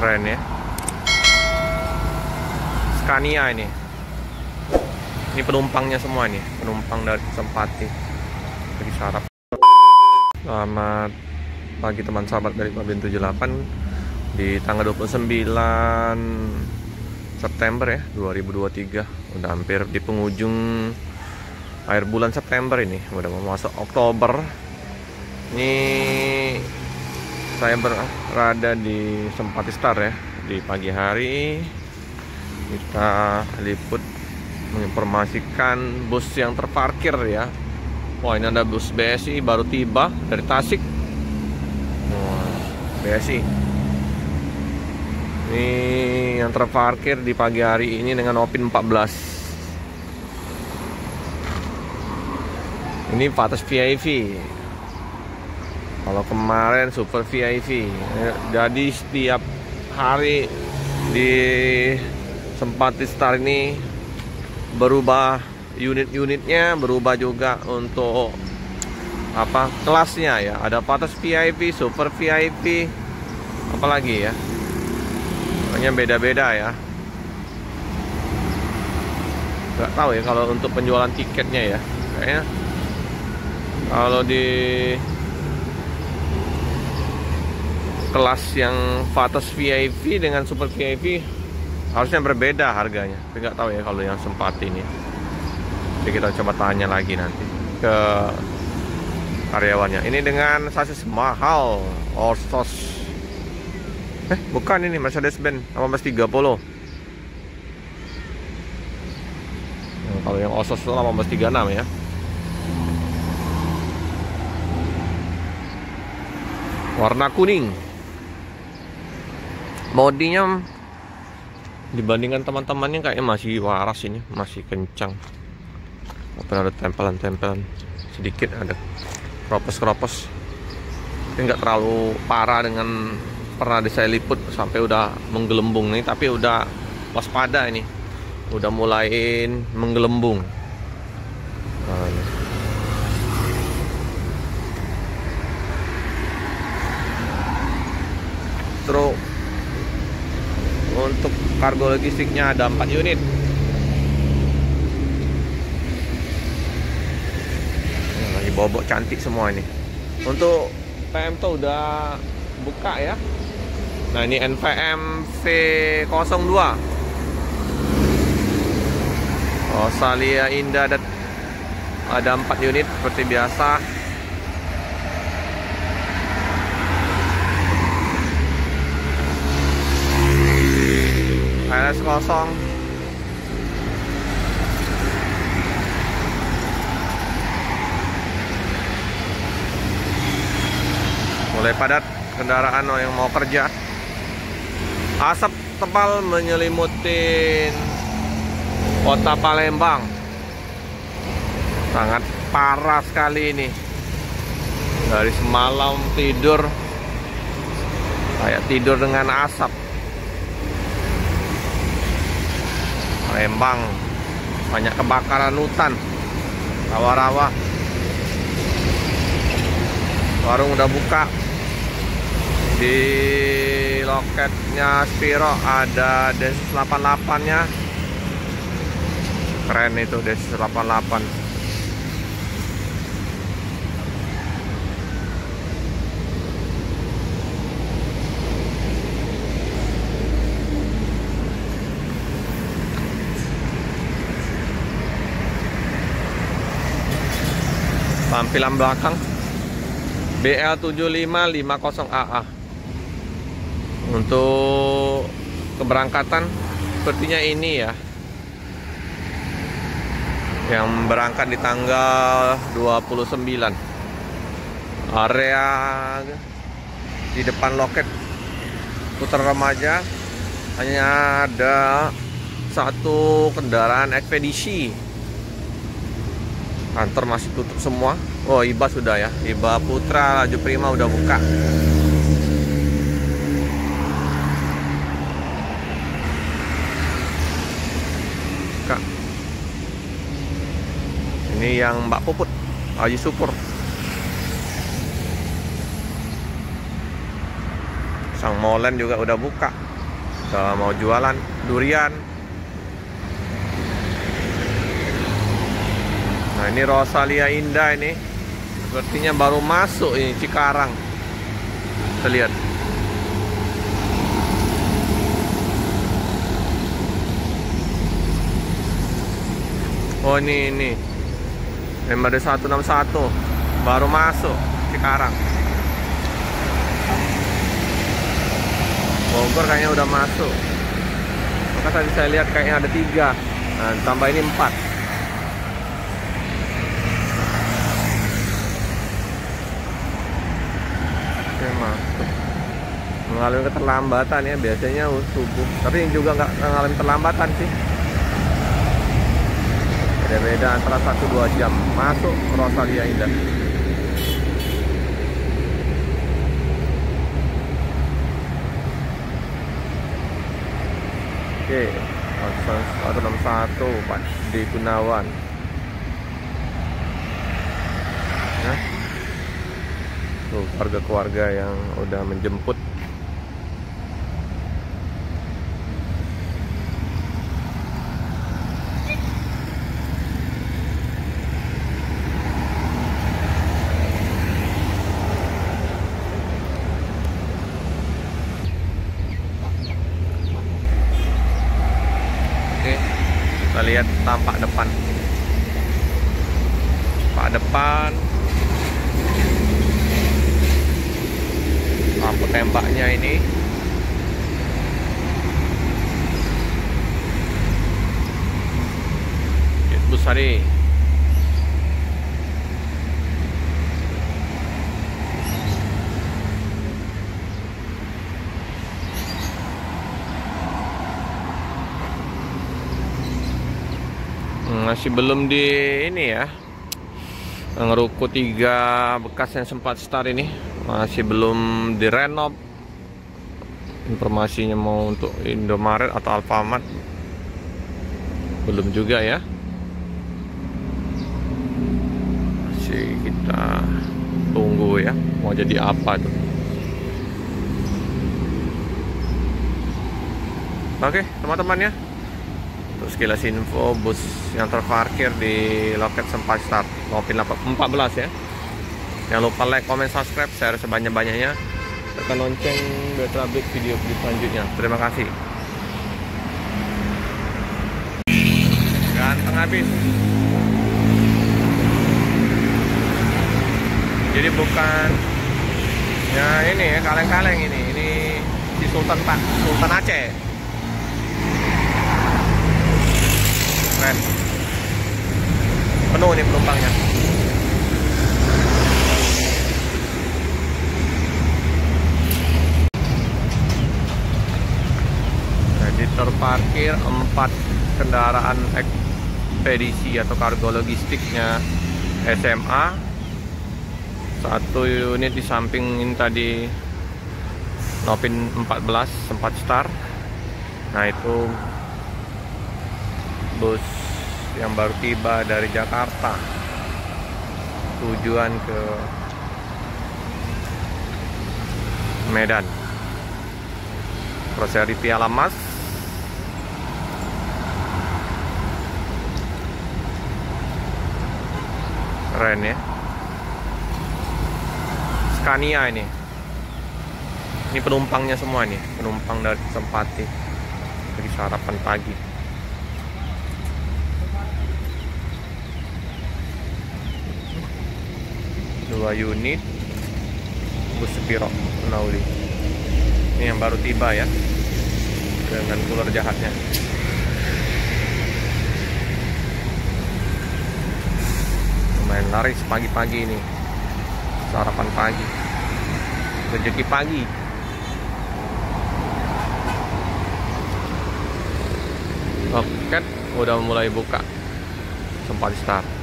Keren ya. Scania ini. Ini penumpangnya semua nih, penumpang dari Sempati. Lagi sarap. Selamat pagi teman sahabat dari Babin 78 di tanggal 29 September ya 2023. Udah hampir di penghujung akhir bulan September ini, udah mau masuk Oktober. Ini saya berada di Sempati Star ya. Di pagi hari kita liput menginformasikan bus yang terparkir ya. Wah, ini ada bus BSI baru tiba dari Tasik. Wah, BSI ini yang terparkir di pagi hari ini dengan OPIN 14. Ini Patas VIP. Kalau kemarin Super VIP. Jadi setiap hari di Sempati Star ini berubah unit-unitnya, berubah juga untuk apa kelasnya ya. Ada Patas VIP, Super VIP, apalagi ya. Pokoknya beda-beda ya. Gak tahu ya kalau untuk penjualan tiketnya ya. Kayaknya kalau di kelas yang Patas VIP dengan Super VIP harusnya berbeda harganya. Tapi nggak tahu ya kalau yang Sempati ini. Jadi kita coba tanya lagi nanti ke karyawannya. Ini dengan sasis mahal, Orsos. Bukan, ini Mercedes-Benz 1830. Kalau yang Orsos itu 1836 ya. Warna kuning. Bodinya dibandingkan teman-temannya kayaknya masih waras, ini masih kencang. Walaupun ada tempelan-tempelan sedikit, ada keropos-keropos, tapi nggak terlalu parah dengan pernah saya liput sampai udah menggelembung nih. Tapi udah waspada, ini udah mulai menggelembung. Nah, ini. Terus untuk kargo logistiknya ada 4 unit. Lagi bobok cantik semua ini. Untuk PM tuh udah buka ya. Nah, ini NVM V02. Rosalia Indah ada 4 unit seperti biasa. LS kosong. Mulai padat kendaraan yang mau kerja. Asap tebal menyelimutin kota Palembang. Sangat parah sekali ini. Dari semalam tidur kayak tidur dengan asap. Palembang banyak kebakaran hutan, rawa-rawa. Warung udah buka. Di loketnya Spiro ada Densus 88 nya. Keren itu Densus 88. Tampilan belakang BL7550AA. Untuk keberangkatan sepertinya ini ya, yang berangkat di tanggal 29. Area di depan loket Putra Remaja hanya ada satu kendaraan ekspedisi. Kantor masih tutup semua. Oh, IBA sudah ya. IBA Putra Laju Prima udah buka. Ini yang Mbak Puput, Haji Supur. Sang Molen juga udah buka. Kalau mau jualan durian. Nah, ini Rosalia Indah ini. Sepertinya baru masuk ini Cikarang. Kita lihat. Oh, ini. MD 161 baru masuk Cikarang. Bogor kayaknya udah masuk. Maka tadi saya lihat kayaknya ada 3. Nah, tambah ini 4. Oke, masuk. Mengalami keterlambatan ya, biasanya subuh. Tapi juga nggak mengalami keterlambatan sih. Beda-beda antara 1-2 jam. Masuk Rosalia Indah. Oke, 161 Pak di Gunawan. Nah, tuh keluarga-keluarga yang udah menjemput. Kita lihat tampak depan. Tampak depan. Lampu tembaknya ini. Busari. Masih belum di ini ya, ngeruko 3 bekas yang sempat start ini masih belum direnov. Informasinya mau untuk Indomaret atau Alfamart belum juga ya, masih kita tunggu ya mau jadi apa tuh. Oke teman-teman ya, untuk sekilas info bus yang terparkir di loket Sempat Start Nopin 14 ya. Jangan lupa like, comment, subscribe, share sebanyak-banyaknya, tekan lonceng biar terupdate video selanjutnya. Terima kasih. Ganteng habis. Jadi bukan ya ini ya kaleng-kaleng ini si Sultan Aceh. Keren. Penuh nih penumpangnya. Jadi terparkir 4 kendaraan ekspedisi atau kargo logistiknya SMA. 1 unit di samping ini tadi Nopin 14 Sempat Start. Nah itu bus yang baru tiba dari Jakarta tujuan ke Medan. Prosperity Alamas. Keren ya. Scania ini penumpangnya semua nih, penumpang dari Sempati lagi sarapan pagi. Dua unit bus Sepiro Nauli. Ini yang baru tiba ya, dengan cooler jahatnya. Lumayan laris pagi-pagi ini, sarapan pagi, rezeki pagi. Loket udah mulai buka Sempat Start.